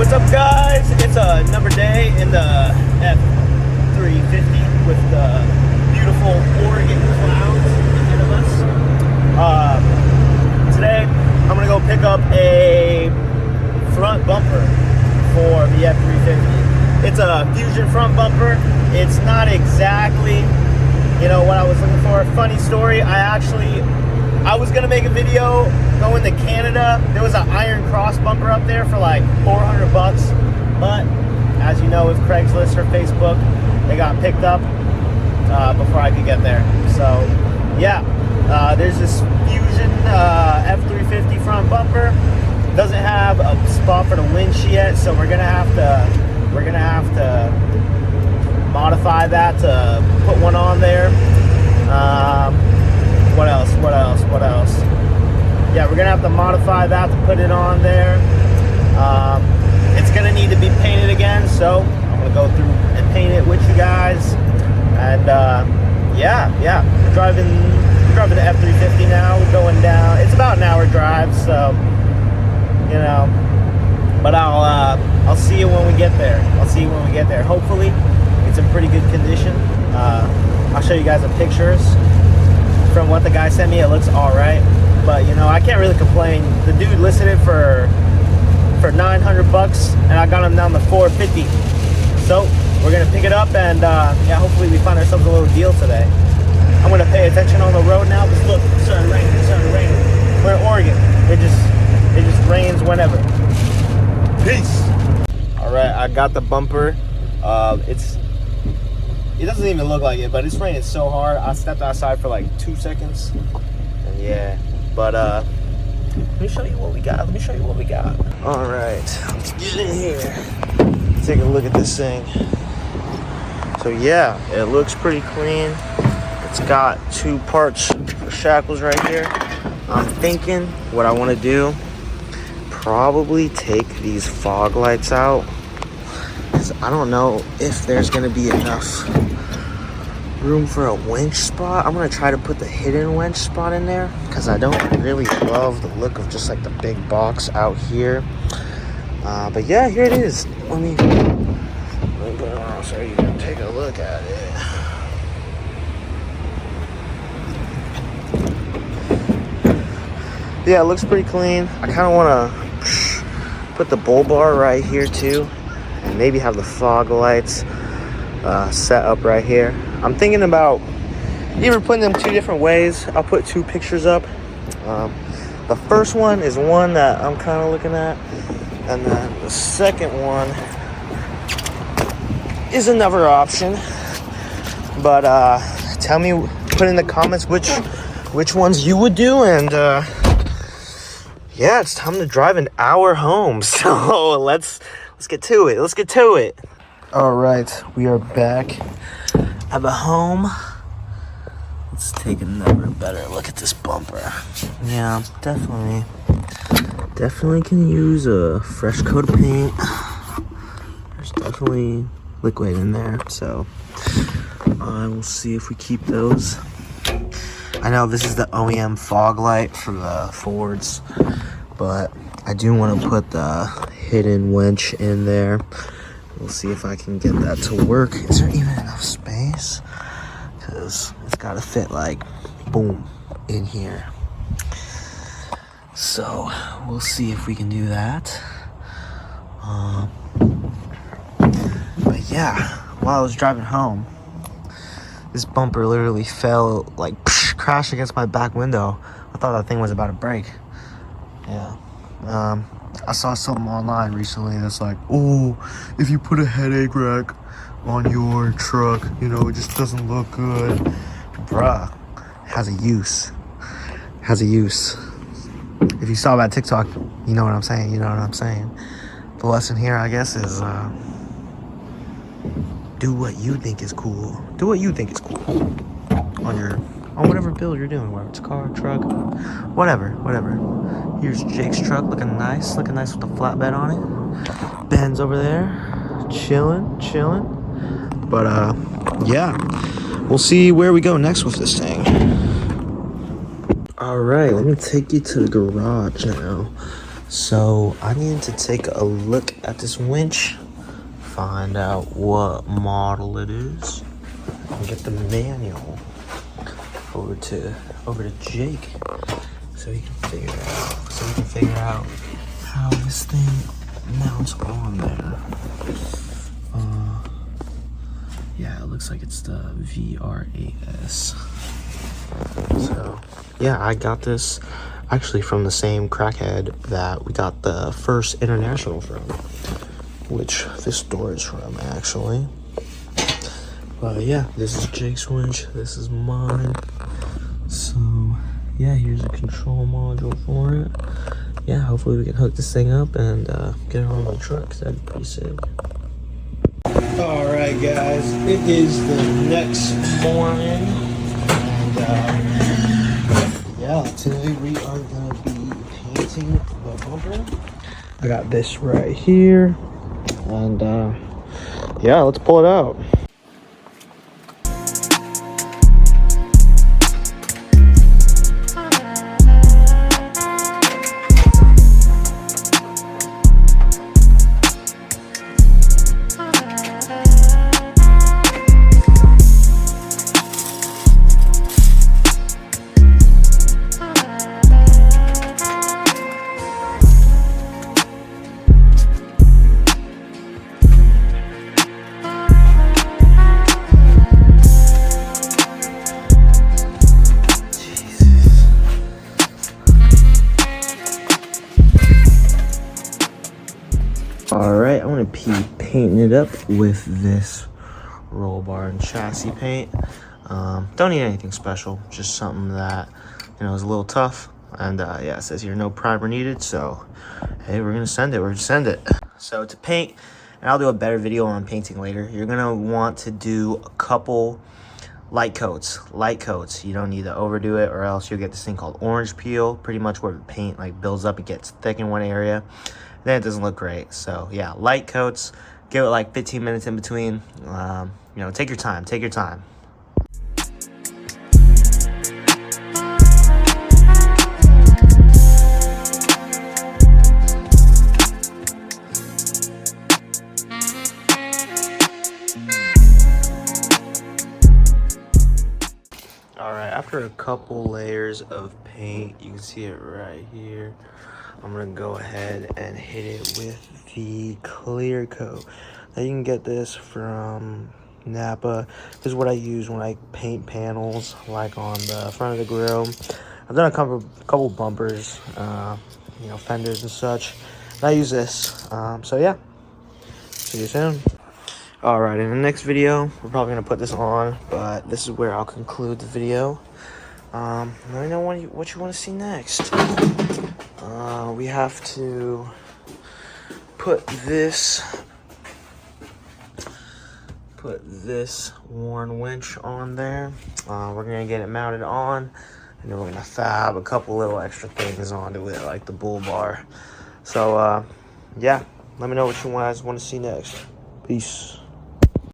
What's up, guys? It's another day in the F350 with the beautiful Oregon clouds ahead of us. Today, I'm gonna go pick up a front bumper for the F350. It's a Fusion front bumper. It's not exactly, what I was looking for. Funny story, I was gonna make a video going to Canada. There was an Iron Cross bumper up there for like $400, but as you know, with Craigslist or Facebook, they got picked up before I could get there. So yeah, there's this Fusion F350 front bumper. Doesn't have a spot for the winch yet, so we're gonna have to modify that to put one on there. What else? Yeah, we're gonna have to modify that to put it on there. It's gonna need to be painted again, so I'm gonna go through and paint it with you guys. And yeah, we're driving the F350 now. We're going down. It's about an hour drive, so but I'll see you when we get there. Hopefully, it's in pretty good condition. I'll show you guys the pictures. From what the guy sent me, it looks all right, but I can't really complain. The dude listed it for $900, and I got him down to $450. So we're gonna pick it up, and yeah, hopefully we find ourselves a little deal today. I'm gonna pay attention on the road now, because look, it started raining. We're in Oregon. It just rains whenever. Peace. All right, I got the bumper. It doesn't even look like it, but it's raining so hard. I stepped outside for like 2 seconds. And yeah, but let me show you what we got. All right, let's get in here. Take a look at this thing. So yeah, it looks pretty clean. It's got 2 parts for shackles right here. I'm thinking what I want to do, probably take these fog lights out. I don't know if there's gonna be enough room for a winch spot. I'm gonna try to put the hidden winch spot in there, because I don't really love the look of just like the big box out here. But yeah, here it is. Let me put it on so you can take a look at it. Yeah, it looks pretty clean. I kind of want to put the bull bar right here too, and maybe have the fog lights set up right here. I'm thinking about either putting them 2 different ways. I'll put 2 pictures up. The first one is one that I'm kind of looking at, and then the second one is another option. But tell me, put in the comments which ones you would do, and yeah, it's time to drive an hour home. So let's get to it. All right, we are back at the home. Let's take another better look at this bumper. Yeah, definitely can use a fresh coat of paint. There's definitely liquid in there, so I will see if we keep those. I know this is the OEM fog light for the Fords, but I do want to put the hidden winch in there. We'll see if I can get that to work. Is there even enough space? Because it's got to fit like, boom, in here. So we'll see if we can do that. But yeah, while I was driving home, this bumper literally fell, like, crashed against my back window. I thought that thing was about to break. Yeah. I saw something online recently that's like, oh, if you put a headache rack on your truck, it just doesn't look good. Bruh, has a use. If you saw that TikTok, you know what I'm saying. The lesson here, I guess, is do what you think is cool. On whatever build you're doing, whether it's a car, truck, whatever. Here's Jake's truck, looking nice with the flatbed on it. Ben's over there, chilling. But yeah, we'll see where we go next with this thing. All right, let me take you to the garage now. So I needed to take a look at this winch, find out what model it is, and get the manual over to Jake so he can figure it out. So we can figure out how this thing mounts on there. Yeah, it looks like it's the VR8S. So yeah, I got this actually from the same crackhead that we got the first international from, which this store is from actually. But yeah, this is Jake's winch, this is mine. So yeah, here's a control module for it. Yeah, hopefully we can hook this thing up and get it on the truck, 'cause that'd be pretty sick. Alright guys, it is the next morning, and yeah, today we are going to be painting the bumper. I got this right here, and yeah, let's pull it out. Alright, I'm going to be painting it up with this roll bar and chassis paint. Don't need anything special, just something that, you know, is a little tough. And yeah, it says here no primer needed, so hey, we're going to send it. So to paint, and I'll do a better video on painting later, you're going to want to do a couple light coats. You don't need to overdo it, or else you'll get this thing called orange peel, pretty much where the paint like builds up, it gets thick in one area, then it doesn't look great. So yeah, light coats, give it like 15 minutes in between. You know, take your time. Alright, after a couple layers of paint, you can see it right here, I'm going to go ahead and hit it with the clear coat. Now you can get this from Napa. This is what I use when I paint panels, like on the front of the grille. I've done a couple bumpers, you know, fenders and such. And I use this. So yeah, see you soon. Alright, in the next video, we're probably going to put this on, but this is where I'll conclude the video. Let me know what you want to see next. We have to put this worn winch on there. We're going to get it mounted on, and then we're going to fab a couple little extra things onto it, like the bull bar. So, yeah, let me know what you guys want to see next. Peace.